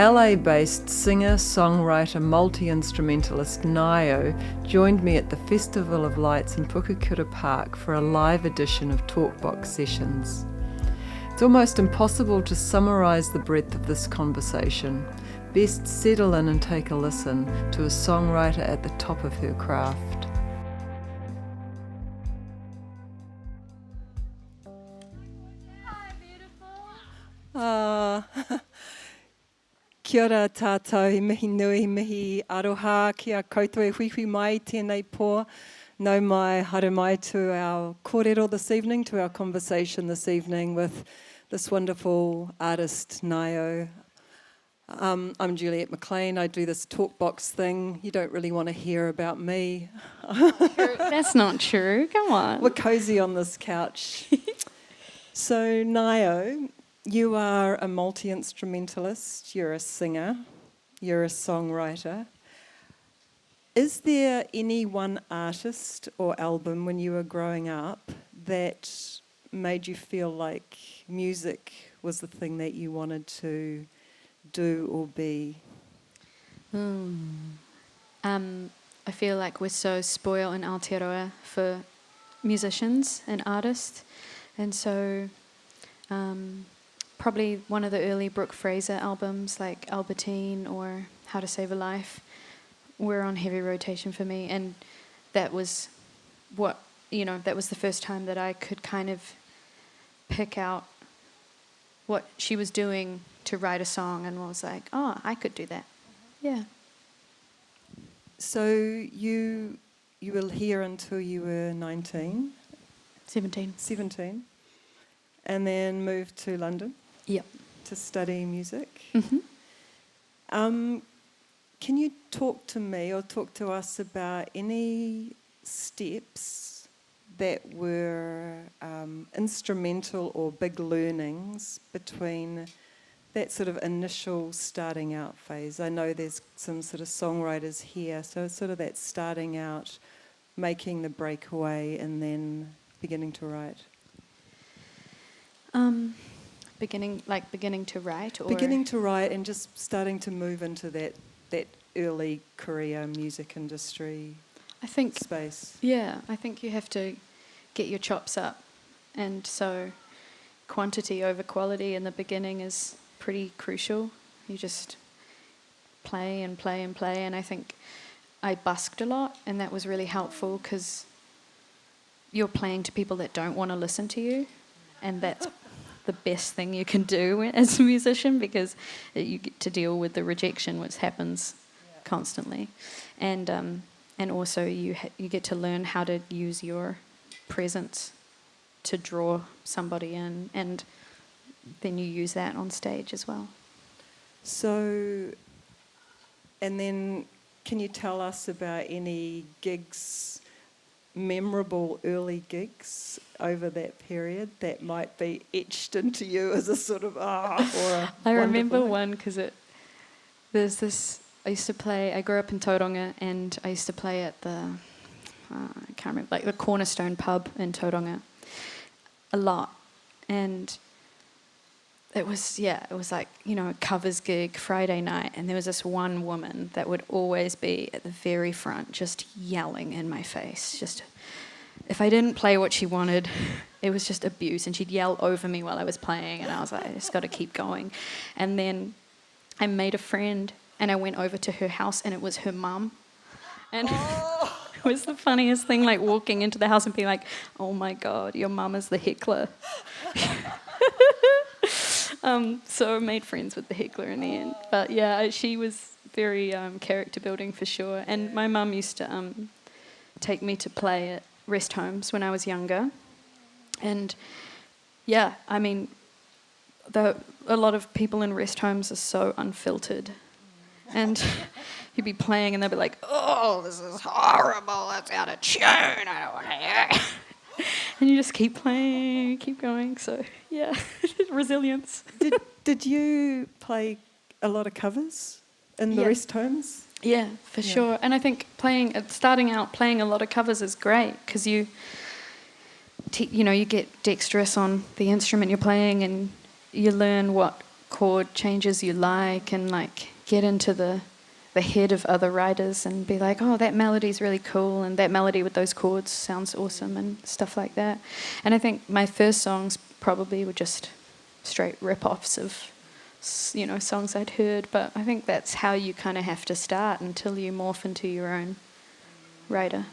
LA-based singer, songwriter, multi-instrumentalist Nio joined me at the Festival of Lights in Pukekura Park for a live edition of Talkbox Sessions. It's almost impossible to summarise the breadth of this conversation. Best settle in and take a listen to a songwriter at the top of her craft. Hi, beautiful. Kia ora tātou, mihi nui, mihi aroha, kia koutou e whiwhi mai tēnei pō. Nau mai, haere mai to our kōrero this evening, to our conversation this evening with this wonderful artist, Nio. I'm Juliet McLean. I do this Talkbox thing. You don't really want to hear about me. That's not true. Come on. We're cosy on this couch. So, Nio, you are a multi-instrumentalist, you're a singer, you're a songwriter. Is there any one artist or album when you were growing up that made you feel like music was the thing that you wanted to do or be? I feel like we're so spoiled in Aotearoa for musicians and artists, and so probably one of the early Brooke Fraser albums like Albertine or How to Save a Life were on heavy rotation for me, and that was that was the first time that I could kind of pick out what she was doing to write a song and was like, oh, I could do that. Yeah. So you were here until you were 19? 17. 17. And then moved to London? Yep. To study music? Mm-hmm. Can you talk to me or talk to us about any steps that were instrumental or big learnings between that sort of initial starting out phase? I know there's some sort of songwriters here, so it's sort of that starting out, making the breakaway and then beginning to write. Beginning to write? Or Beginning to write and just starting to move into that early career music industry space. Yeah, I think you have to get your chops up, and so quantity over quality in the beginning is pretty crucial. You just play and play and play, and I think I busked a lot, and that was really helpful because you're playing to people that don't want to listen to you, and that's the best thing you can do as a musician, because you get to deal with the rejection which happens constantly, and also you get to learn how to use your presence to draw somebody in, and then you use that on stage as well. So, and then can you tell us about any gigs, memorable early gigs over that period that might be etched into you as a sort of I remember one because there's this. I grew up in Tauranga, and I used to play at the I can't remember, like the Cornerstone pub in Tauranga a lot, and it was like, a covers gig Friday night, and there was this one woman that would always be at the very front just yelling in my face. Just if I didn't play what she wanted, it was just abuse, and she'd yell over me while I was playing, and I was like, I just got to keep going. And then I made a friend, and I went over to her house, and it was her mum. And it was the funniest thing, like walking into the house and being like, oh my God, your mum is the heckler. So I made friends with the heckler in the end. But yeah, she was very character building for sure. And my mum used to take me to play at rest homes when I was younger. And yeah, I mean, a lot of people in rest homes are so unfiltered. And you'd be playing and they'd be like, oh, this is horrible, it's out of tune, I don't want to hear it. And you just keep playing, keep going. So, yeah, resilience. Did you play a lot of covers in the rest homes? Yeah, for sure. And I think starting out playing a lot of covers is great because you get dexterous on the instrument you're playing, and you learn what chord changes you like, and like get into the head of other writers and be like, oh, that melody's really cool, and that melody with those chords sounds awesome, and stuff like that. And I think my first songs probably were just straight rip-offs of, you know, songs I'd heard, but I think that's how you kind of have to start until you morph into your own writer.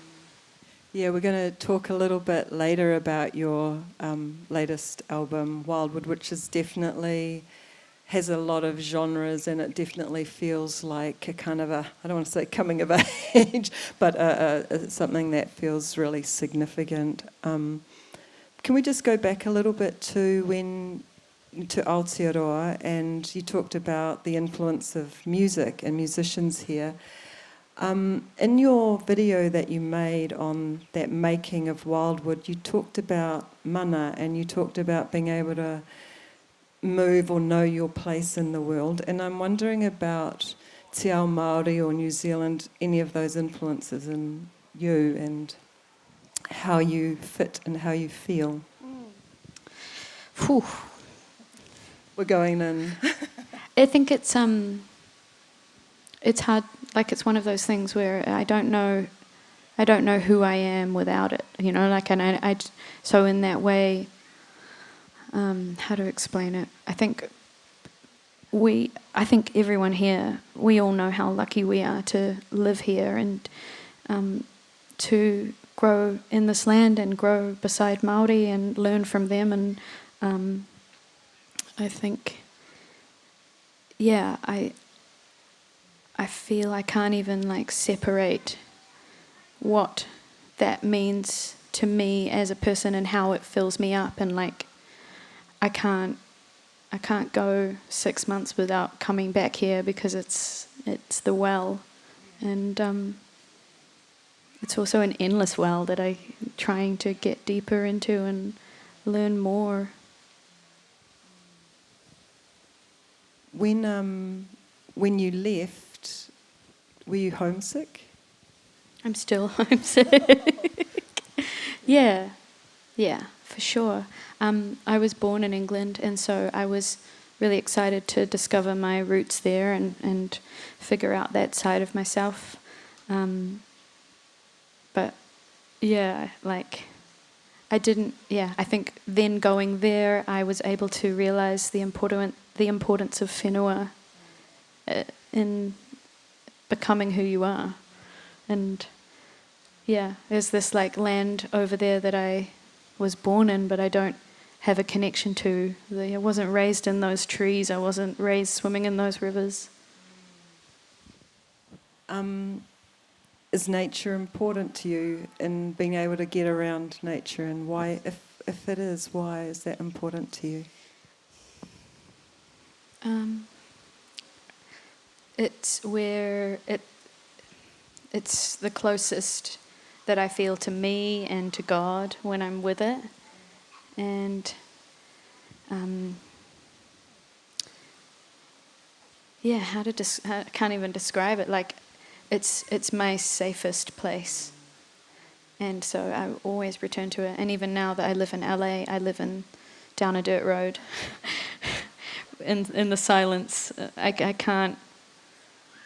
Yeah, we're going to talk a little bit later about your latest album, Wildwood, which is definitely has a lot of genres, and it definitely feels like a kind of a, I don't want to say coming of age, but something that feels really significant. Can we just go back a little bit to Aotearoa, and you talked about the influence of music and musicians here. In your video that you made on that making of Wildwood, you talked about mana, and you talked about being able to move or know your place in the world. And I'm wondering about Te Ao Māori or New Zealand, any of those influences in you and how you fit and how you feel. Whew. We're going in. I think it's hard. Like, it's one of those things where I don't know who I am without it. You know, like, and so in that way, how to explain it? I think everyone here, we all know how lucky we are to live here and to grow in this land and grow beside Māori and learn from them. And I think, yeah, I feel I can't even like separate what that means to me as a person and how it fills me up, and like I can't go 6 months without coming back here because it's the well, and it's also an endless well that I'm trying to get deeper into and learn more. When you left, were you homesick? I'm still homesick. Yeah, for sure. I was born in England, and so I was really excited to discover my roots there and figure out that side of myself. But yeah, like I think then going there, I was able to realize the importance of whenua in becoming who you are. And yeah, there's this like land over there that I was born in, but I don't have a connection to. I wasn't raised in those trees. I wasn't raised swimming in those rivers. Is nature important to you in being able to get around nature, and why, if it is, why is that important to you? It's where it's the closest that I feel to me and to God when I'm with it, and I can't even describe it. Like, it's my safest place, and so I always return to it. And even now that I live in LA, I live down a dirt road, in the silence. I can't.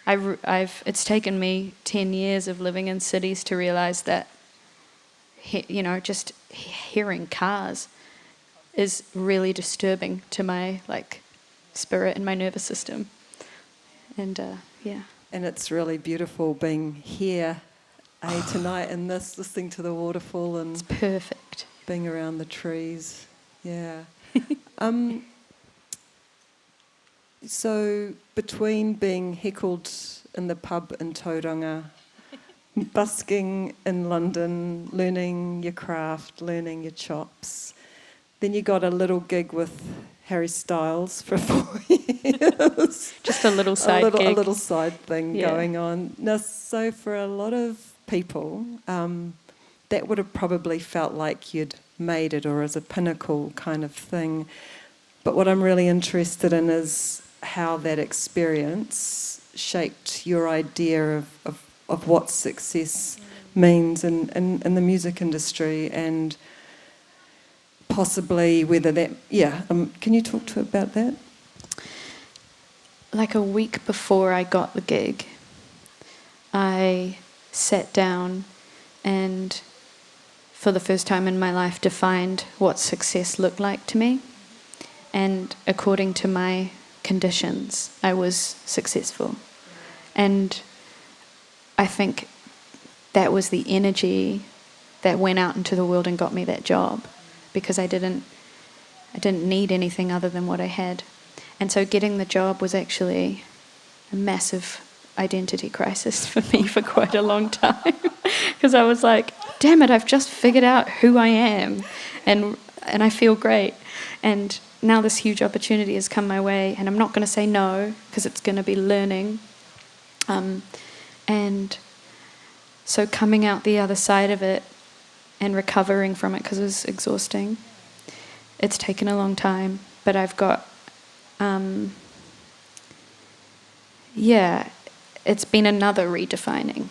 It's taken me 10 years of living in cities to realize that, just hearing cars is really disturbing to my like spirit and my nervous system. And And it's really beautiful being here tonight and listening to the waterfall and it's perfect. Being around the trees. Yeah. So between being heckled in the pub in Tauranga, busking in London, learning your craft, learning your chops, then you got a little gig with Harry Styles for 4 years. Just a little side gig. A little side thing going on. Now, so for a lot of people, that would have probably felt like you'd made it, or as a pinnacle kind of thing. But what I'm really interested in is how that experience shaped your idea of what success means in the music industry, and possibly whether that... can you talk about that? like a week before I got the gig, I sat down and for the first time in my life defined what success looked like to me. And according to my conditions, I was successful. And I think that was the energy that went out into the world and got me that job, because I didn't need anything other than what I had. And so getting the job was actually a massive identity crisis for me for quite a long time, because I was like, damn it, I've just figured out who I am, and I feel great. And now this huge opportunity has come my way, and I'm not going to say no, because it's going to be learning. And so coming out the other side of it and recovering from it, because it was exhausting, it's taken a long time, but I've got, it's been another redefining,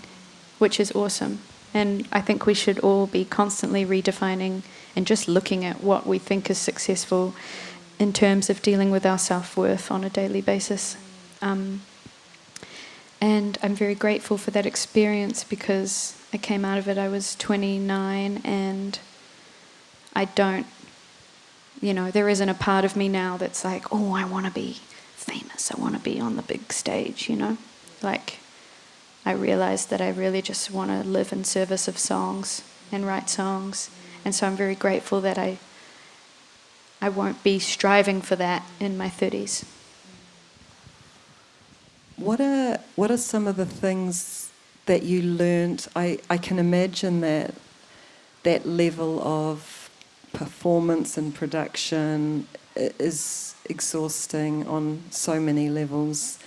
which is awesome. And I think we should all be constantly redefining and just looking at what we think is successful in terms of dealing with our self-worth on a daily basis. And I'm very grateful for that experience, because I came out of it, I was 29, and I don't, there isn't a part of me now that's like, oh, I want to be famous, I want to be on the big stage, Like, I realised that I really just want to live in service of songs and write songs. And so I'm very grateful that I won't be striving for that in my 30s. What are some of the things that you learnt? I can imagine that level of performance and production is exhausting on so many levels.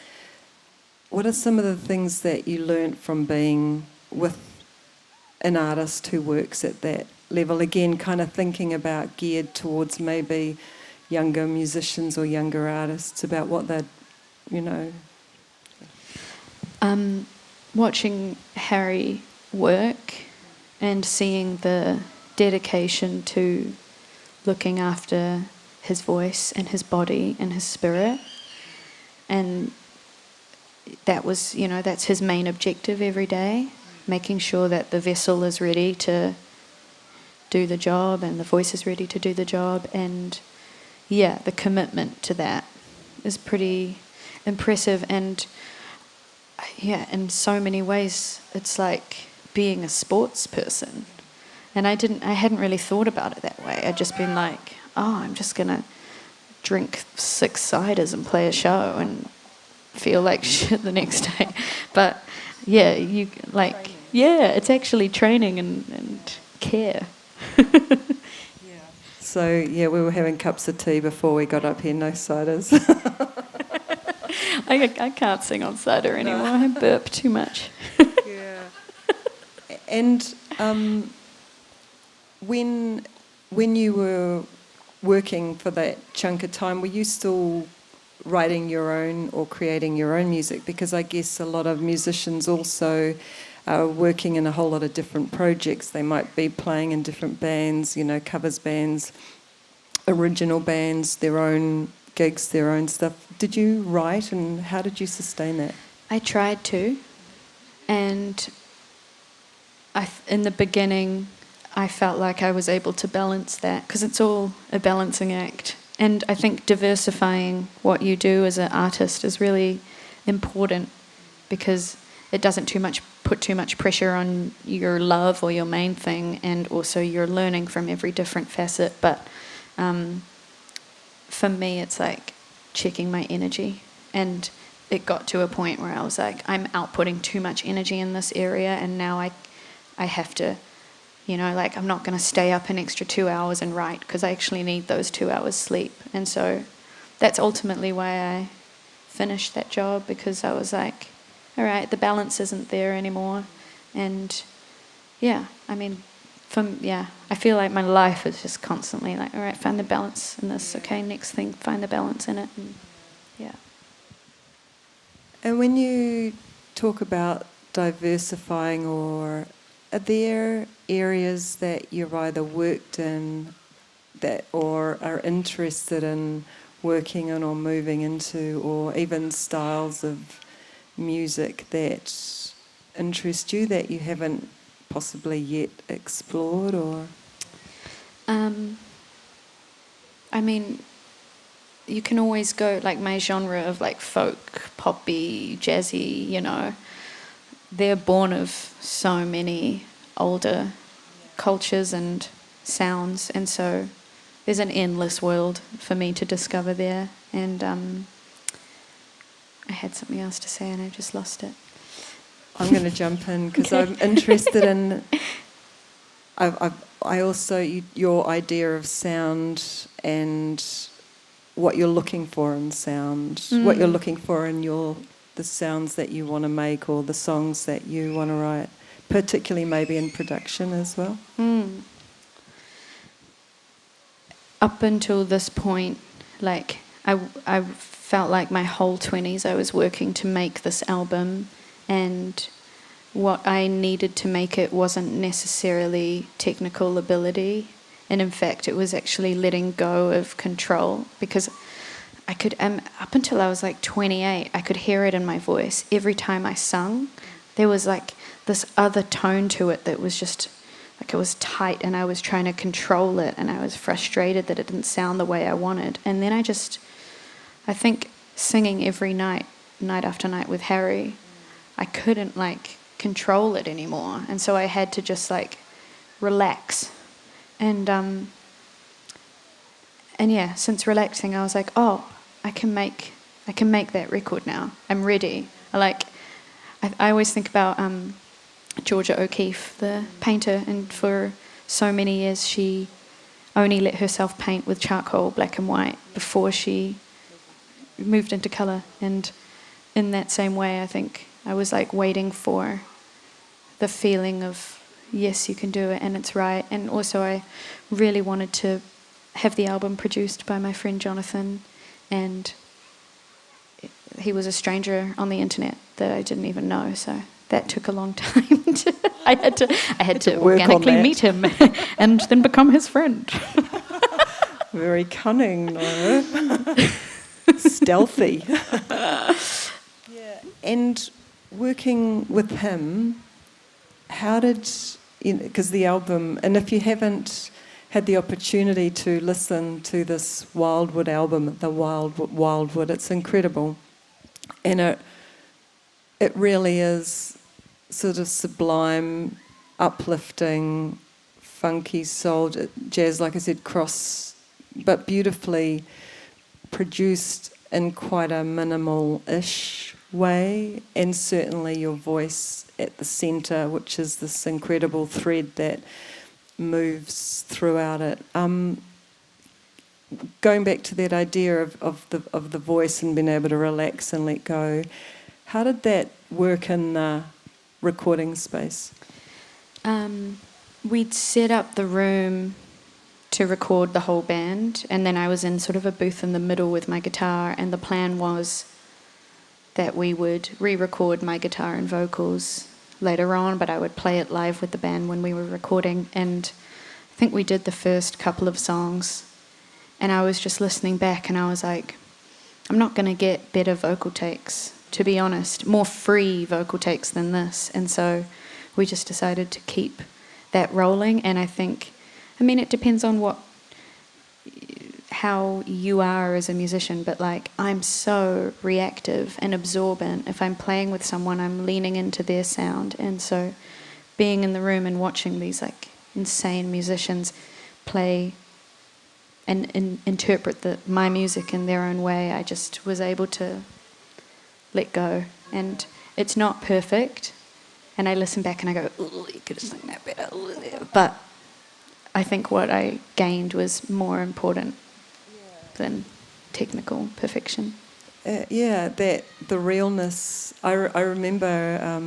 What are some of the things that you learnt from being with an artist who works at that level? Again, kind of thinking about geared towards maybe younger musicians or younger artists, about what they'd, Watching Harry work and seeing the dedication to looking after his voice and his body and his spirit, and that was, that's his main objective every day, making sure that the vessel is ready to do the job and the voice is ready to do the job. And the commitment to that is pretty impressive. And in so many ways it's like being a sports person. And I hadn't really thought about it that way. I'd just been like, oh, I'm just gonna drink 6 ciders and play a show and feel like shit the next day. But it's actually training and care. So we were having cups of tea before we got up here, no ciders. I can't sing on cider anymore. I burp too much. And when you were working for that chunk of time, were you still writing your own or creating your own music? Because I guess a lot of musicians also are working in a whole lot of different projects. They might be playing in different bands, covers bands, original bands, their own gigs, their own stuff. Did you write, and how did you sustain that? I tried to, and in the beginning I felt like I was able to balance that, because it's all a balancing act. And I think diversifying what you do as an artist is really important, because it doesn't put too much pressure on your love or your main thing, and also you're learning from every different facet. But for me it's like checking my energy, and it got to a point where I was like, I'm outputting too much energy in this area, and now I have to, I'm not going to stay up an extra 2 hours and write, because I actually need those 2 hours sleep. And so that's ultimately why I finished that job, because I was like, all right, the balance isn't there anymore. And I feel like my life is just constantly like, all right, find the balance in this. Okay, next thing, find the balance in it. And And when you talk about diversifying, or are there areas that you've either worked in that or are interested in working in or moving into, or even styles of music that interest you that you haven't possibly yet explored? Or I mean, you can always go, like my genre of like folk, poppy, jazzy, you know, they're born of so many older cultures and sounds, and so there's an endless world for me to discover there. And I had something else to say and I just lost it. I'm going to jump in because I'm interested in. I also your idea of sound and what you're looking for in sound, what you're looking for in the sounds that you want to make or the songs that you want to write, particularly maybe in production as well. Up until this point, like I felt like my whole 20s I was working to make this album, and what I needed to make it wasn't necessarily technical ability, and in fact it was actually letting go of control, because I could, up until I was like 28, I could hear it in my voice. Every time I sung, there was like this other tone to it that was just like it was tight, and I was trying to control it, and I was frustrated that it didn't sound the way I wanted. And then I think singing every night after night with Harry, I couldn't like control it anymore, and so I had to just like relax. And yeah, since relaxing, I was like, oh, I can make that record now. I'm ready. I always think about Georgia O'Keeffe, the painter, and for so many years she only let herself paint with charcoal, black and white, before she moved into colour. And in that same way, I think I was like waiting for the feeling of, yes, you can do it and it's right. And also I really wanted to have the album produced by my friend Jonathan, and he was a stranger on the internet that I didn't even know, so that took a long time. I had to organically meet him and then become his friend. Very cunning, no? Stealthy. Yeah. And working with him, how did, because the album, and if you haven't had the opportunity to listen to this Wildwood album, the Wildwood, it's incredible. And it really is sort of sublime, uplifting, funky soul, jazz, like I said, but beautifully produced in quite a minimal-ish way, and certainly your voice at the centre, which is this incredible thread that moves throughout it. Going back to that idea of the voice and being able to relax and let go, how did that work in the recording space? We'd set up the room to record the whole band, and then I was in sort of a booth in the middle with my guitar, and the plan was that we would re-record my guitar and vocals later on, but I would play it live with the band when we were recording. And I think we did the first couple of songs, and I was just listening back and I was like, I'm not going to get better vocal takes, to be honest, more free vocal takes than this. And so we just decided to keep that rolling. And I think, it depends on how you are as a musician, but like I'm so reactive and absorbent. If I'm playing with someone, I'm leaning into their sound, and so being in the room and watching these like insane musicians play and interpret my music in their own way, I just was able to let go. And it's not perfect, and I listen back and I go, "Ooh, you could have sung that better," but I think what I gained was more important than technical perfection. The realness. I remember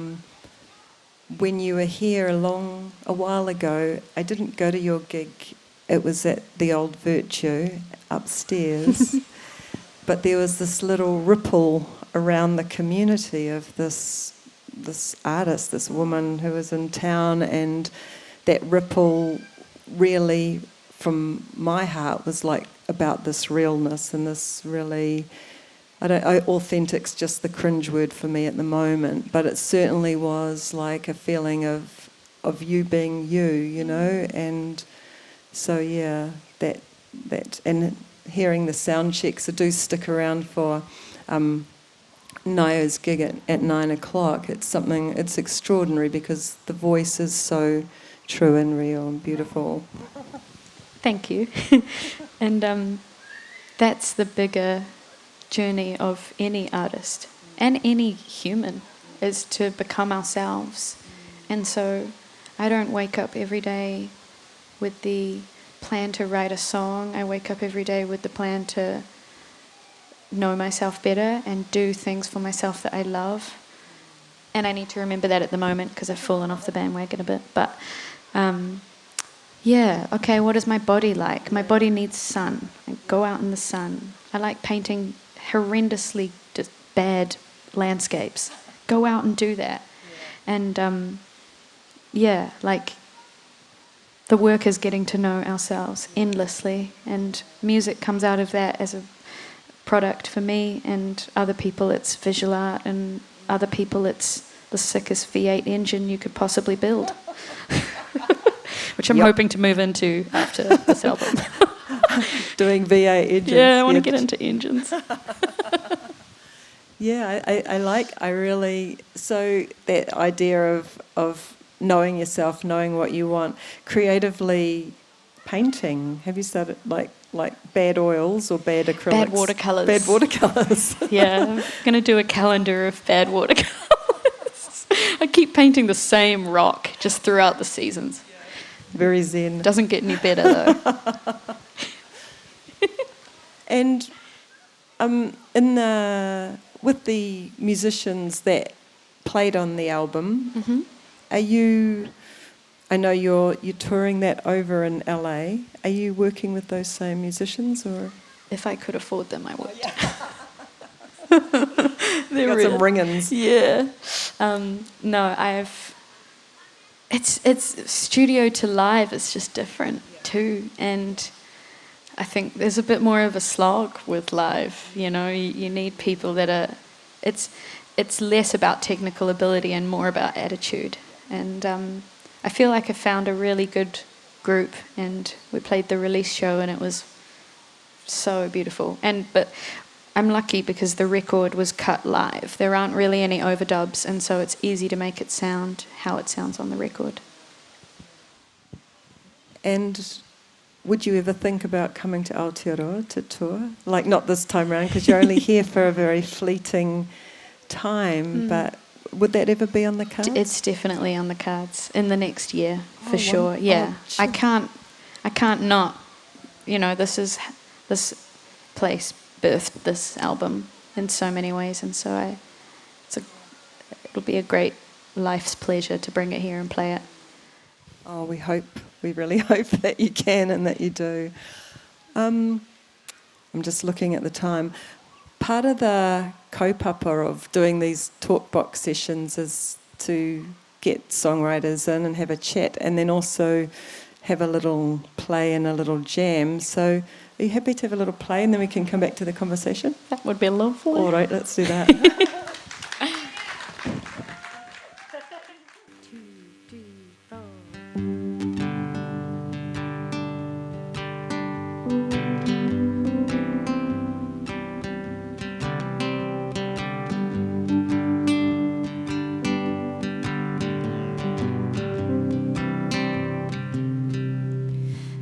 when you were here a while ago, I didn't go to your gig. It was at the Old Virtue upstairs, but there was this little ripple around the community of this artist, this woman who was in town, and that ripple really from my heart was like about this realness and this really, authentic's just the cringe word for me at the moment, but it certainly was like a feeling of you being you, you know, and so yeah, that and hearing the sound checks, I do stick around for Naya's gig at 9 o'clock. It's extraordinary because the voice is so true and real and beautiful. Thank you. And that's the bigger journey of any artist and any human, is to become ourselves. And so I don't wake up every day with the plan to write a song. I wake up every day with the plan to know myself better and do things for myself that I love. And I need to remember that at the moment because I've fallen off the bandwagon a bit. But yeah, okay, what is my body like? My body needs sun. I go out in the sun. I like painting horrendously bad landscapes. Go out and do that. And yeah, like the work is getting to know ourselves endlessly, and music comes out of that as a product for me, and other people it's visual art, and other people it's the sickest V8 engine you could possibly build. Which I'm hoping to move into after this album. Doing V8 engines. Yeah, I want to get into engines. Yeah, so that idea of knowing yourself, knowing what you want, creatively painting. Have you started like bad oils or bad acrylics? Bad watercolours. Bad watercolours. Yeah, I'm going to do a calendar of bad watercolours. I keep painting the same rock just throughout the seasons. Very zen. Doesn't get any better though. And with the musicians that played on the album, Mm-hmm. I know you're touring that over in LA. Are you working with those same musicians, or? If I could afford them, I would. They're got some ring-ins. Yeah. No, It's studio to live is just different too, and I think there's a bit more of a slog with live. You know, you need people that are. It's less about technical ability and more about attitude. And I feel like I found a really good group, and we played the release show, and it was so beautiful. But I'm lucky because the record was cut live. There aren't really any overdubs, and so it's easy to make it sound how it sounds on the record. And would you ever think about coming to Aotearoa to tour? Like, not this time around, because you're only here for a very fleeting time, but would that ever be on the cards? It's definitely on the cards in the next year, for sure. Yeah, sure. I can't not. You know, this place birthed this album in so many ways, and so it'll be a great life's pleasure to bring it here and play it. Oh, we really hope that you can and that you do. I'm just looking at the time. Part of the kaupapa of doing these Talkbox sessions is to get songwriters in and have a chat, and then also have a little play and a little jam. So are you happy to have a little play and then we can come back to the conversation? That would be lovely. All right, let's do that. 2, 3, 4.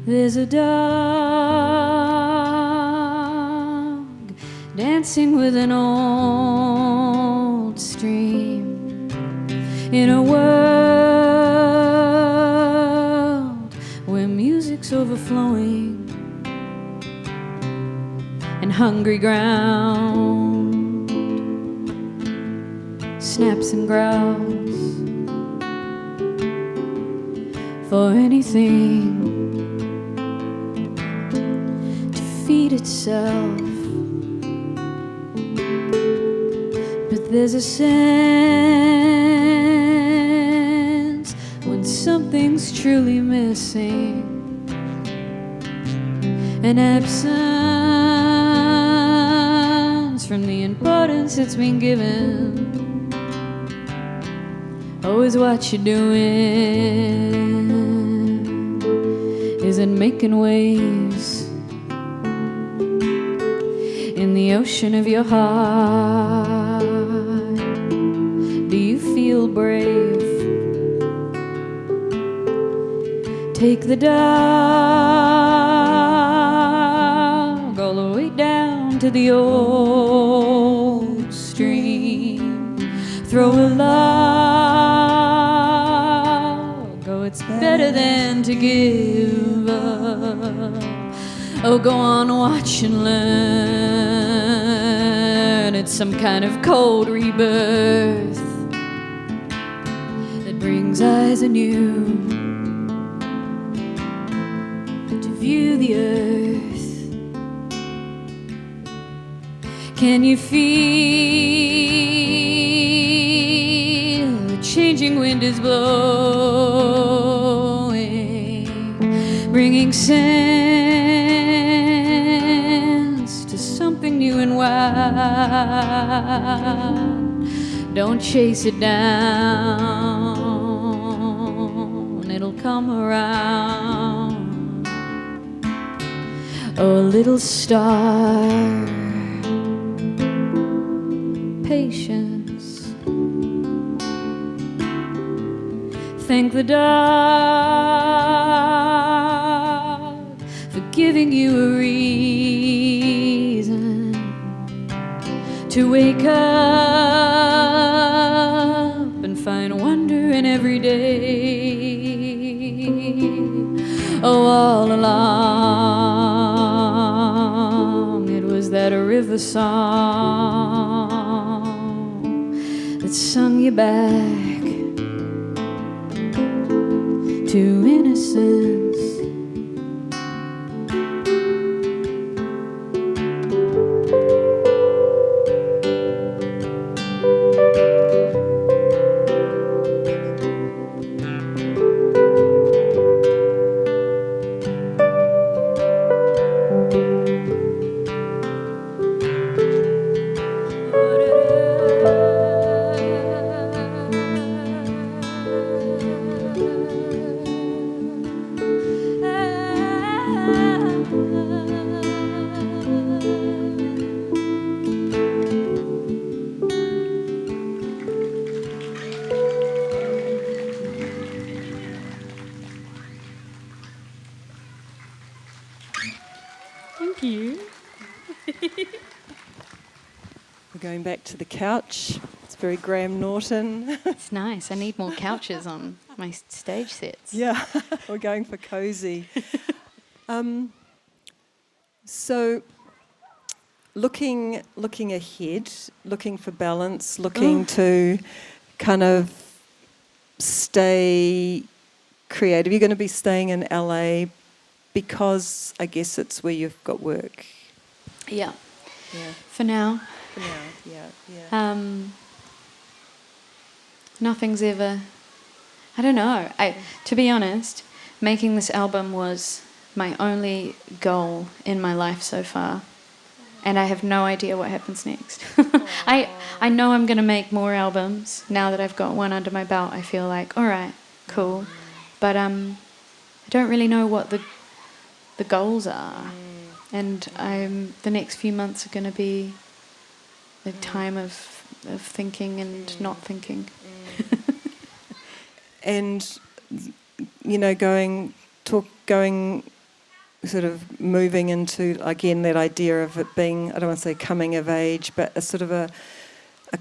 There's a dog dancing with an old stream in a world where music's overflowing and hungry ground snaps and growls for anything feed itself. But there's a sense when something's truly missing, an absence from the importance it's been given. Always what you're doing isn't making waves in the ocean of your heart. Do you feel brave? Take the dog all the way down to the old stream. Throw a log, oh, it's better than to give up. Oh, go on, watch and learn. It's some kind of cold rebirth that brings eyes anew to view the earth. Can you feel the changing wind is blowing, bringing sense to something new and wild? Don't chase it down, it'll come around. Oh, little star, patience. Thank the dog for giving you a reason to wake up and find wonder in every day. Oh, all along it was that a river song that sung you back to innocence. Thank you. We're going back to the couch. It's very Graham Norton. It's nice. I need more couches on my stage sets. Yeah, we're going for cosy. So, looking ahead, looking for balance, looking to kind of stay creative. You're going to be staying in LA because I guess it's where you've got work. Yeah. Yeah. For now. For now. Yeah. Nothing's ever. I don't know. To be honest, making this album was my only goal in my life so far, and I have no idea what happens next. I know I'm going to make more albums now that I've got one under my belt. I feel like, all right, cool, but I don't really know what the goals are, and the next few months are going to be the time of thinking and not thinking. And you know, going sort of moving into again that idea of it being, I don't want to say coming of age, but a sort of a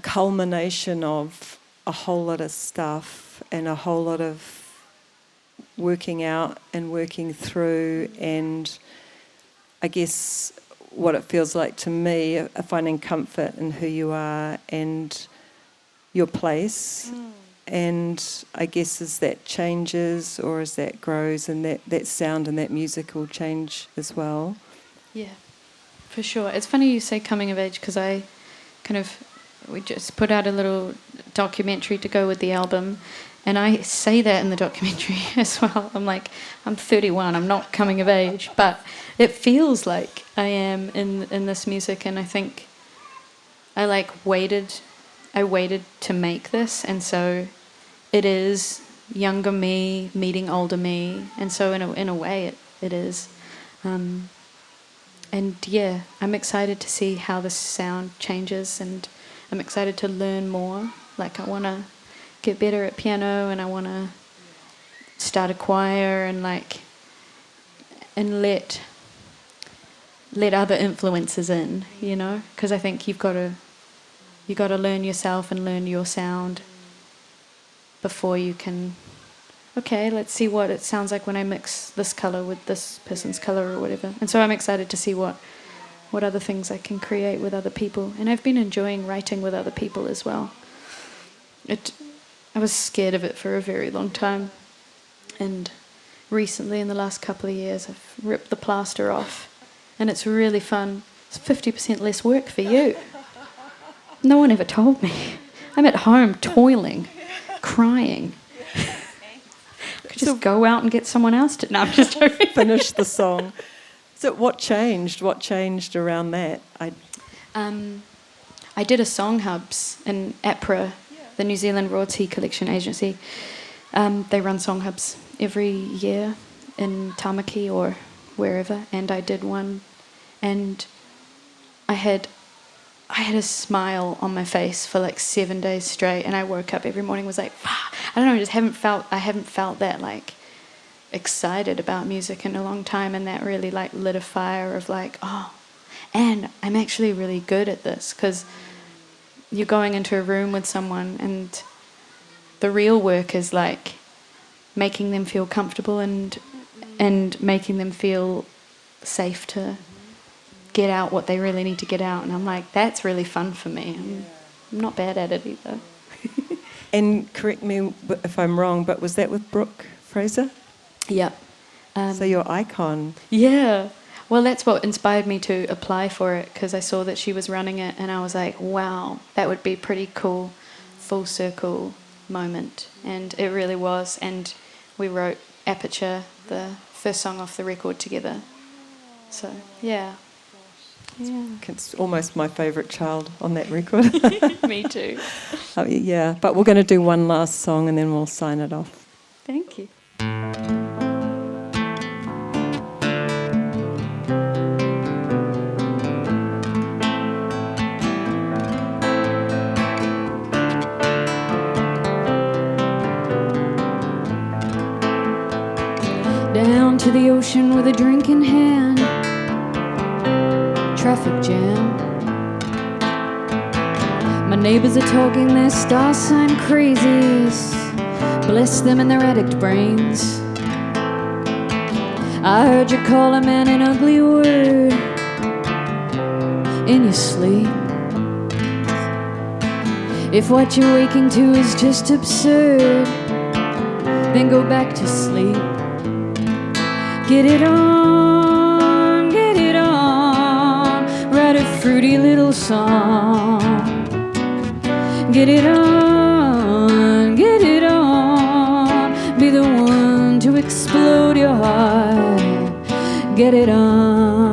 culmination of a whole lot of stuff and a whole lot of working out and working through, and I guess what it feels like to me, finding comfort in who you are and your place. And I guess as that changes or as that grows, and that sound and that music will change as well. Yeah, for sure. It's funny you say coming of age, because we just put out a little documentary to go with the album, And I say that in the documentary as well. I'm like, I'm 31, I'm not coming of age, but it feels like I am in this music, and I think I waited to make this, and so it is younger me meeting older me, and so in a way it is. And yeah, I'm excited to see how the sound changes, and I'm excited to learn more. Like, I want to get better at piano, and I want to start a choir, and let other influences in, you know, because I think you got to learn yourself and learn your sound before you can. Okay, let's see what it sounds like when I mix this color with this person's color or whatever. And so I'm excited to see what other things I can create with other people. And I've been enjoying writing with other people as well. I was scared of it for a very long time. And recently, in the last couple of years, I've ripped the plaster off. And it's really fun. It's 50% less work for you. No one ever told me. I'm at home toiling, crying. Just go out and get someone else to... No, I'm just joking. Finish the song. So what changed? What changed around that? I did a song hubs in APRA, the New Zealand Royalty Collection Agency. They run song hubs every year in Tamaki or wherever, and I did one, and I had a smile on my face for like 7 days straight, and I woke up every morning was like, I don't know, I haven't felt that like excited about music in a long time, and that really like lit a fire of like, oh, and I'm actually really good at this, because you're going into a room with someone, and the real work is like making them feel comfortable and making them feel safe to get out what they really need to get out. And I'm like, that's really fun for me. I'm not bad at it either. And correct me if I'm wrong, but was that with Brooke Fraser? Yeah. So your icon. Yeah. Well, that's what inspired me to apply for it, because I saw that she was running it, and I was like, wow, that would be pretty cool, full circle moment. And it really was. And we wrote Aperture, the first song off the record, together. So, yeah. Yeah. It's almost my favourite child on that record. Me too. Yeah, but we're going to do one last song and then we'll sign it off. Thank you. Down to the ocean with a drink in hand, traffic jam. My neighbors are talking their star sign crazies, bless them and their addict brains. I heard you call a man an ugly word in your sleep. If what you're waking to is just absurd, then go back to sleep. Get it on, write a fruity little song. Get it on, be the one to explode your heart. Get it on.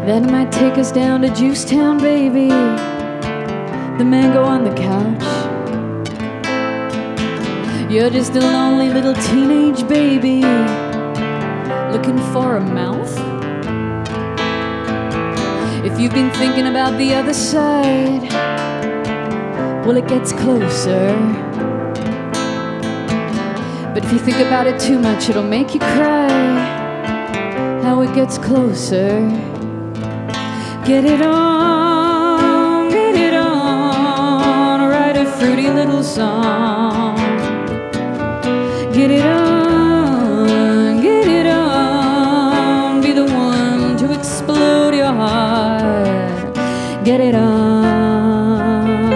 That might take us down to Juicetown, baby, the mango on the couch. You're just a lonely little teenage baby looking for a mouth. If you've been thinking about the other side, well, it gets closer. But if you think about it too much, it'll make you cry. How it gets closer. Get it on, write a fruity little song. Get it on, be the one to explode your heart. Get it on.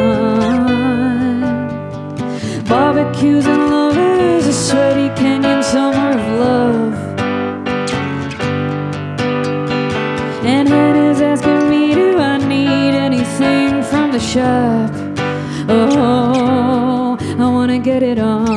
get it on.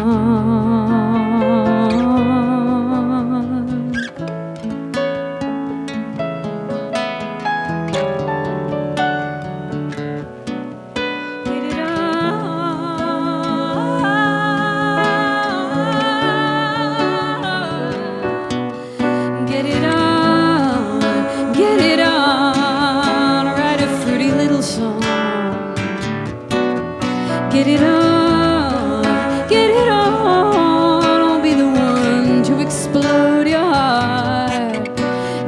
Get it on, get it on, write a fruity little song. Get it on, I'll be the one to explode your heart.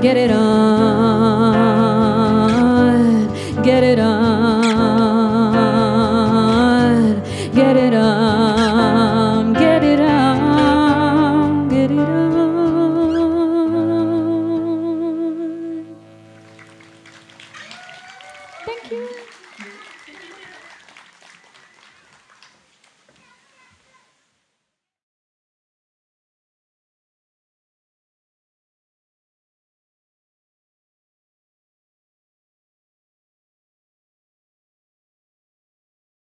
Get it on, get it on, get it on, get it on, get it on. Thank you.